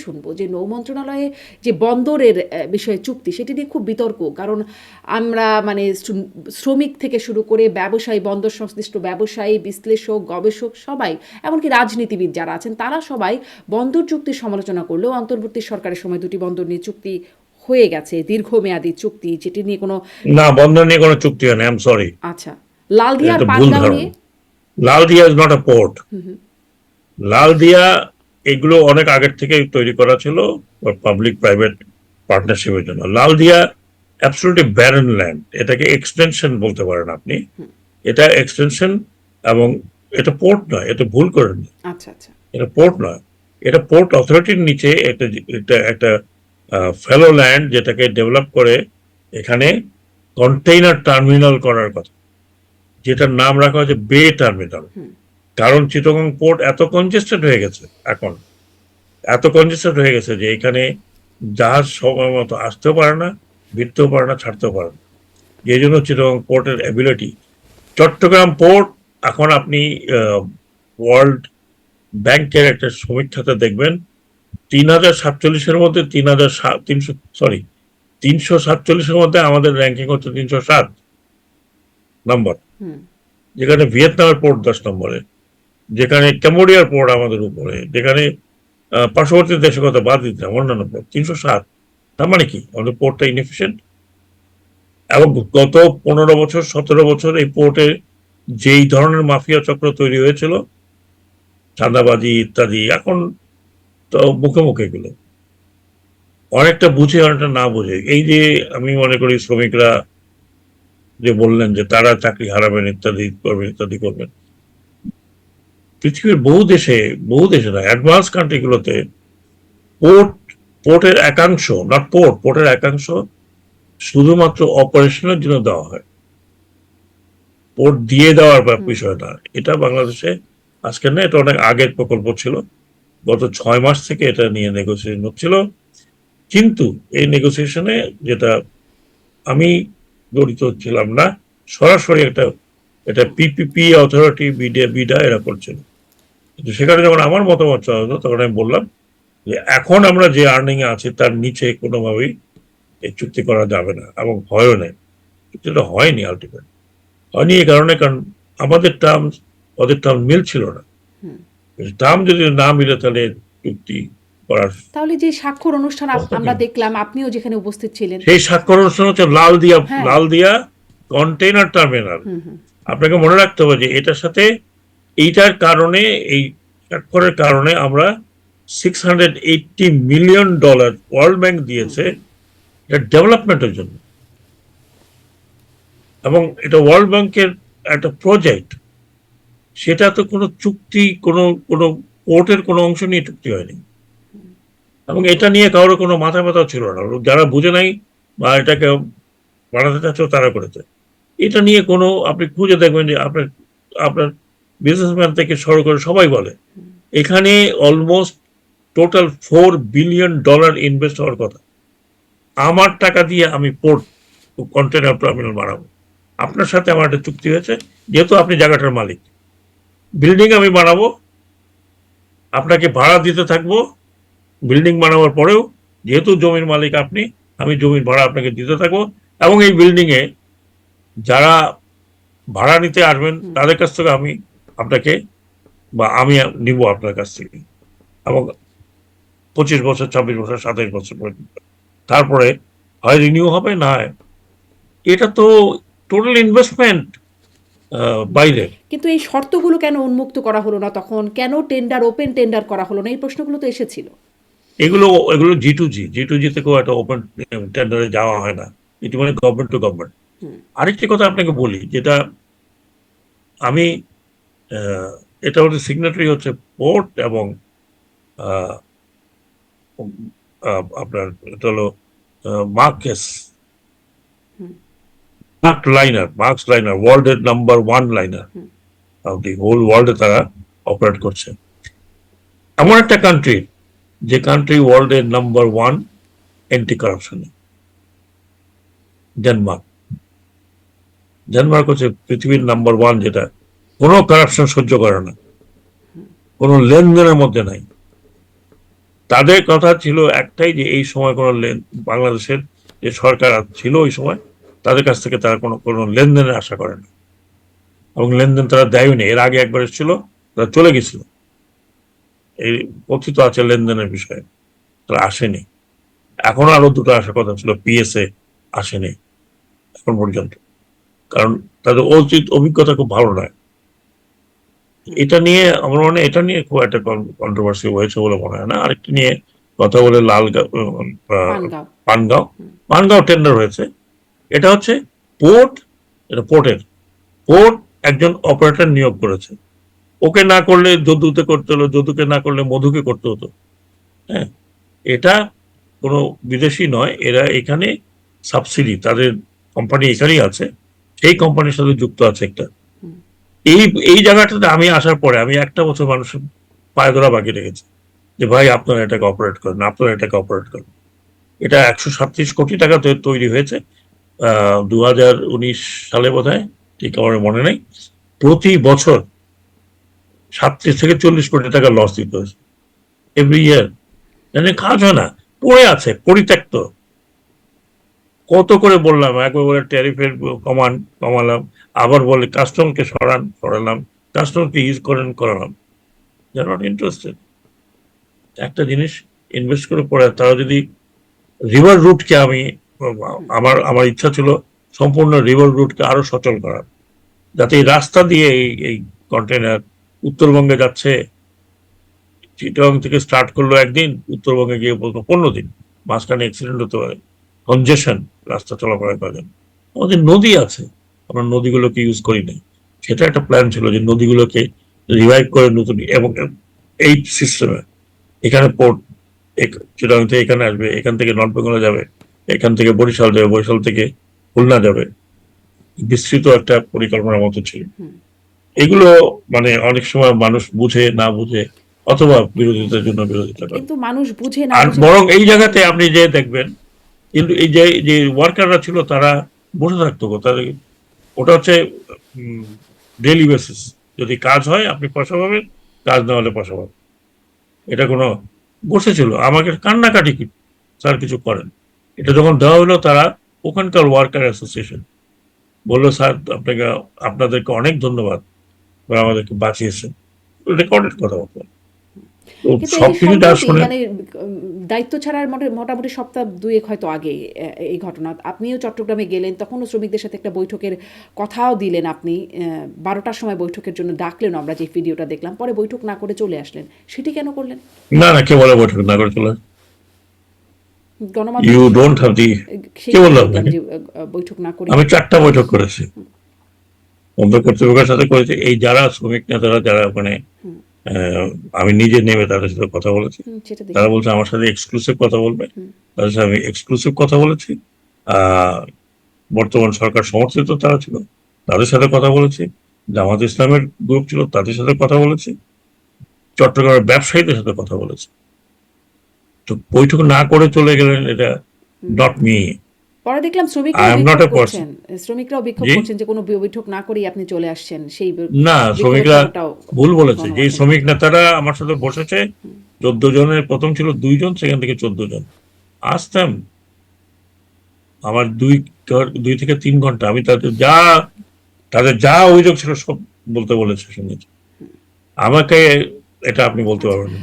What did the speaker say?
শুনবো যে নৌ মন্ত্রণালয়ে যে বন্দরের বিষয়ে চুক্তি সেটি নিয়ে খুব বিতর্ক। কারণ আমরা মানে শ্রমিক থেকে শুরু করে ব্যবসায়ী, বন্দর সংশ্লিষ্ট ব্যবসায়ী, বিশ্লেষক, গবেষক সবাই, এমনকি রাজনীতিবিদ যারা আছেন তারা সবাই বন্দর চুক্তির সমালোচনা করলেও অন্তর্বর্তী সরকারের সময় দুটি বন্দর নিয়ে চুক্তি হয়ে গেছে, দীর্ঘমেয়াদী চুক্তি, যেটি নিয়ে কোনো না, বন্দর নিয়ে কোনো চুক্তি হয় না, আই এম সরি, আচ্ছা লালদিয়া আর এটা ভুল পানগাঁও নিয়ে ধারণা। Laldia is not a port. Laldia এগুলো অনেক আগের থেকে তৈরি করা ছিল পাবলিক প্রাইভেট পার্টনারশিপের জন্য। লালদিয়া অ্যাবসলিউটলি ব্যারন ল্যান্ড, এটাকে এক্সটেনশন বলতে পারেন আপনি। এটা এক্সটেনশন, এবং এটা পোর্ট নয়, এটা ভুল করেন। আচ্ছা আচ্ছা এটা পোর্ট নয়, এটা পোর্ট অথরিটির নিচে একটা একটা একটা ফেলো ল্যান্ড, যেটাকে ডেভেলপ করে এখানে কন্টেইনার টার্মিনাল করার কথা, যেটার নাম রাখা হয়েছে বে টার্মিনাল। কারণ চিটাগং পোর্ট এত কনজেস্টেড হয়ে গেছে এখন, এত কনজেস্টেড হয়ে গেছে যে এখানে জাহাজ সময় মতো আসতেও পারে না, ভিড়তেও পারে না, ছাড়তেও পারে না। এই জন্য চিটাগং পোর্টের অ্যাবিলিটি। চট্টগ্রাম পোর্ট এখন আপনি ওয়ার্ল্ড ব্যাংকের একটা সমীক্ষাতে দেখবেন 3047-এর মধ্যে 347-এর মধ্যে আমাদের র্যাঙ্কিং হচ্ছে 307 নম্বর, যেখানে ভিয়েতনামের পোর্ট 10 নম্বরে, যেখানে ক্যাম্বোডিয়ার পোর্ট আমাদের উপরে, যেখানে পার্শ্ববর্তী দেশের কথা বাদ দিতে অন্যান্য পোর্ট 307। তার মানে কি আমাদের পোর্টটা ইনএফিসিয়েন্ট। এবং গত 15 বছর 17 বছর এই পোর্টে যেই ধরনের মাফিয়া চক্র তৈরি হয়েছিল, চাঁদাবাজি ইত্যাদি, এখন তো মুখে মুখে এগুলো অনেকটা বুঝে অনেকটা না বুঝে। এই যে আমি মনে করি শ্রমিকরা যে বললেন যে তারা চাকরি হারাবেন, ইত্যাদি করবেন ইত্যাদি করবেন, পৃথিবীর বহু দেশে না, অ্যাডভান্স কান্ট্রিগুলোতে পোর্ট পোর্টের একাংশ, নট পোর্টের একাংশ শুধুমাত্র অপারেশনের জন্য দেওয়া হয়, পোর্ট দিয়ে দেওয়ার বিষয় না। এটা বাংলাদেশে আজকে না, এটা অনেক আগের প্রকল্প ছিল। গত 6 মাস থেকে এটা নিয়ে নেগোসিয়েশন হচ্ছিল, কিন্তু এই নেগোসিয়েশনে যেটা আমি জড়িত ছিলাম না সরাসরি, এটা পিপিপি অথরিটি, বিডা এরা করছিল। কিন্তু সেখানে যখন আমার মতামত চাওয়া হলো, তখন আমি বললাম যে এখন আমরা যে আর্নিং এ আছি তার নিচে কোনোভাবেই এই চুক্তি করা যাবে না, এবং হয়ও নেই, চুক্তিটা হয়নি। আলটিমেট হয়নি এই কারণে, কারণ আমাদের টার্ম ওদের টার্ম মিলছিল না। টার্ম যদি না মিলে তাহলে চুক্তি করার, তাহলে যে স্বাক্ষর অনুষ্ঠান আমরা দেখলাম, আপনিও যেখানে উপস্থিত ছিলেন, সেই স্বাক্ষর অনুষ্ঠান হচ্ছে লালদিয়া কন্টেইনার টার্মিনাল। আপনাকে মনে রাখতে হবে যে এটার সাথে, এইটার কারণে, এই স্বাক্ষরের কারণে আমরা $680 মিলিয়ন ওয়ার্ল্ড ব্যাংক দিয়েছে এটা ডেভেলপমেন্টের জন্য। এবং এটা ওয়ার্ল্ড ব্যাংকের একটা প্রজেক্ট, সেটা তো কোনো চুক্তি, কোনো কোনো কোর্টের কোনো অংশ নিয়ে চুক্তি হয়নি। এবং এটা নিয়ে কারোর কোনো মাথা ব্যথা ছিল না, যারা বুঝে নাই বা এটাকে বাড়াতে চাচ্ছ তারা করেছে। এটা নিয়ে কোনো, আপনি খুঁজে দেখবেন যে আপনার আপনার বিজনেসম্যান থেকে শুরু করে সবাই বলে এখানে অলমোস্ট টোটাল $4 বিলিয়ন ইনভেস্ট হওয়ার কথা। আমার টাকা দিয়ে আমি পোর্ট কন্টেনার টার্মিনাল বানাবো, আপনার সাথে আমার একটা চুক্তি হয়েছে, যেহেতু আপনি জায়গাটার মালিক, বিল্ডিং আমি বানাবো, আপনাকে ভাড়া দিতে থাকবো, বিল্ডিং বানাবার পরেও যেহেতু জমির মালিক আপনি, আমি জমির ভাড়া আপনাকে দিতে থাকবো, এবং এই বিল্ডিং এ যারা ভাড়া নিতে আসবেন তাদের কাছ থেকে আমি আপনাকে, বা আমি নিব আপনার কাছ থেকে, এবং 25 বছর, 26 বছর, 27 বছর পর্যন্ত। তারপরে হয় রিনিউ হবে, না হয় এটা তো টোটাল ইনভেস্টমেন্ট বাইরে। কিন্তু এই শর্তগুলো কেন উন্মুক্ত করা হলো না তখন? কেন ওপেন টেন্ডার করা হলো না? এই প্রশ্নগুলো তো এসেছিল। এগুলো জি টু জি থেকেও একটা ওপেন টেন্ডারে যাওয়া হয় না, এটি মানে গভর্নমেন্ট টু গভর্নমেন্ট। আরেকটি কথা আপনাকে বলি, যেটা আমি এটা হচ্ছে সিগনেটারি হচ্ছে পোর্ট এবং আপনার এটা হলো মার্কস লাইনার ওয়ার্ল্ডের number 1 liner of the whole ওয়ার্ল্ডে তারা অপারেট করছে। এমন একটা কান্ট্রি, যে কান্ট্রি ওয়ার্ল্ডের নাম্বার 1 অ্যান্টি কারাপশনে, ডেনমার্ক হচ্ছে পৃথিবীর নাম্বার 1, যেটা কোনো কারাপশন সহ্য করে না, কোনো লেনদেনের মধ্যে নাই। তাদের কথা ছিল একটাই, যে এই সময় কোনো বাংলাদেশের যে সরকার ছিল ওই সময়, তাদের কাছ থেকে তারা কোনো লেনদেনের আশা করে না, এবং লেনদেন তারা দেয়নি। এর আগে একবার এসেছিল, তারা চলে গেছিল, এই কথিত আছে লেনদেনের বিষয়ে, তারা আসেনি। এখনো আরো দুটো আসার কথা ছিল, পিএসএ আসেনি এখন পর্যন্ত, কারণ তাদের অভিজ্ঞতা খুব ভালো নয়। এটা নিয়ে আমার মনে হয় এটা নিয়ে খুব একটা কন্ট্রোভার্সি হয়েছে বলে মনে হয় না। আরেকটি নিয়ে কথা বলে পানগাঁও। পানগাঁও হুম। পানগাঁও টেন্ডার হয়েছে। এটা হচ্ছে পোর্ট, এটা পোর্ট একজন অপারেটর নিয়োগ করেছে। ওকে না করলে যদুতে করতে হলো, যদুকে না করলে মধুকে করতে হতো। হ্যাঁ, এটা কোনো বিদেশি নয়, এরা এখানে সাবসিডি, তাদের কোম্পানি এখানেই আছে, সেই কোম্পানির সাথে যুক্ত আছে একটা। হুম। এই এই জায়গাটাতে আমি আসার পরে আমি একটা বছর মানুষের পায়ে ধরা বাকি রেখেছি, যে ভাই আপনারা এটাকে অপারেট করেন, আপনারা এটাকে অপারেট করেন। এটা 137 কোটি টাকাতে তৈরি হয়েছে 2019 সালে বোধহয়, ঠিক আমার মনে নেই। প্রতি বছর 37 থেকে 40 কোটি টাকা লস দিতে হয়েছে এভরি ইয়ার। মানে কাজ হয় না, পড়ে আছে, পরিত্যক্ত। কত করে বললাম, একবার বলে ট্যারিফের কমালাম, আবার বলে কাস্টমকে সরালাম, কাস্টমকে ইউজ করালাম। দে আর নট ইন্টারেস্টেড। একটা জিনিস ইনভেস্ট করে পড়ে, তারা যদি রিভার রুটকে আমার আমার ইচ্ছা ছিল সম্পূর্ণ রিভার রুটকে আরো সচল করার, যাতে এই রাস্তা দিয়ে এই কন্টেনার উত্তরবঙ্গে যাচ্ছে, চিটাগং থেকে স্টার্ট করলো একদিন, উত্তরবঙ্গে গিয়ে বলতো 15 দিন, মাঝখানে অ্যাক্সিডেন্ট হতে পারে, কনজেশন, রাস্তা চলাফেরা করেন। আমাদের নদী আছে, আমরা নদীগুলোকে ইউজ করি না। সেটা একটা প্ল্যান ছিল, যে নদীগুলোকে রিভাইভ করে নতুন, এবং এই সিস্টেমে এখানে পোর্ট, চিটাগং থেকে এখানে আসবে, এখান থেকে নর্থ বেঙ্গলে যাবে, এখান থেকে বরিশাল যাবে, বরিশাল থেকে খুলনা যাবে, বিস্তৃত একটা পরিকল্পনার মতো ছিল। হুম। এগুলো মানে অনেক সময় মানুষ বুঝে না বুঝে, অথবা বিরোধিতার জন্য বিরোধিতা করে। কিন্তু মানুষ বুঝে না আর বুঝে বরং এই জায়গাতে আপনি যে দেখবেন, কিন্তু এই যে ওয়ার্কাররা ছিল তারা বসে থাকতো তাদের, ওটা হচ্ছে ডেইলি বেসিস। যদি কাজ হয় আপনি পয়সা পাবেন, কাজ না হলে পয়সা পাবেন। এটা কোনো বসেছিল, আমাকে কান্নাকাটি স্যার কিছু করেন। এটা যখন দেওয়া হলো, তারা ওখানকার ওয়ার্কার অ্যাসোসিয়েশন বললো, স্যার আপনাদেরকে অনেক ধন্যবাদ, আপনারা আমাদেরকে বাঁচিয়েছেন। রেকর্ডেড কথাবার্তা। তো কিন্তু এই যে সবকিছু যা সম্প্রতি শুনে, মানে দায়িত্ব ছাড়ার মোটামুটি সপ্তাহ দুয়েক হয়তো আগে এই ঘটনা, আপনিও চট্টগ্রামে গেলেন, তখনও শ্রমিকদের সাথে একটা বৈঠকের কথাও দিলেন আপনি, 12টার সময় বৈঠকের জন্য ডাকলেন, আমরা যে ভিডিওটা দেখলাম, পরে বৈঠক না করে চলে আসলেন, সেটি কেন করলেন? না কে বলে বৈঠক না করে চলে? গণমাধ্যমে ইউ ডোন্ট হ্যাভ দি, কে সেটাই বললো দেখলাম আপনাকে? যে বৈঠক না করে। আমি 4টা বৈঠক করেছি, অন্য কর্তৃপক্ষের সাথে করেছি। এই যারা শ্রমিক নেতারা যারা ওখানে, হুম। আমি নিজে নেমে তাদের সাথে কথা বলেছি। সেটা তারা দেখি। বলছে আমার সাথে এক্সক্লুসিভ কথা বলবে, হুম। তাদের সাথে আমি এক্সক্লুসিভ কথা বলেছি। আহ বর্তমান সরকার সমর্থিত তারা ছিল, তাদের সাথে কথা বলেছি। জামাত ইসলামের গ্রুপ ছিল, তাদের সাথে কথা বলেছি। চট্টগ্রামের ব্যবসায়ীদের সাথে কথা বলেছি। তো বৈঠক না করে চলে গেলেন, এটা নট মি। পরে দেখলাম আই শ্রমিকরাও এম নট বিক্ষোভ এ পার্সন। করছেন, শ্রমিকরাও বিক্ষোভ জি, করছেন যে কোনো বৈঠক না করেই আপনি চলে আসছেন, সেই না, বিক্ষোভের শ্রমিকরা খবরটাও ভুল বলেছে। যে গণমাধ্যমে শ্রমিক দেখলাম। নেতারা আমার সাথে বসেছে, 14 জনের, প্রথম ছিল 2 জন, সেখান থেকে 14 জন আসতাম। আমার 2 থেকে 3 ঘন্টা আমি তাদের যা অভিযোগ ছিল সব বলতে বলেছে, শুনেছি। আমাকে এটা আপনি বলতে আচ্ছা। পারবেন না।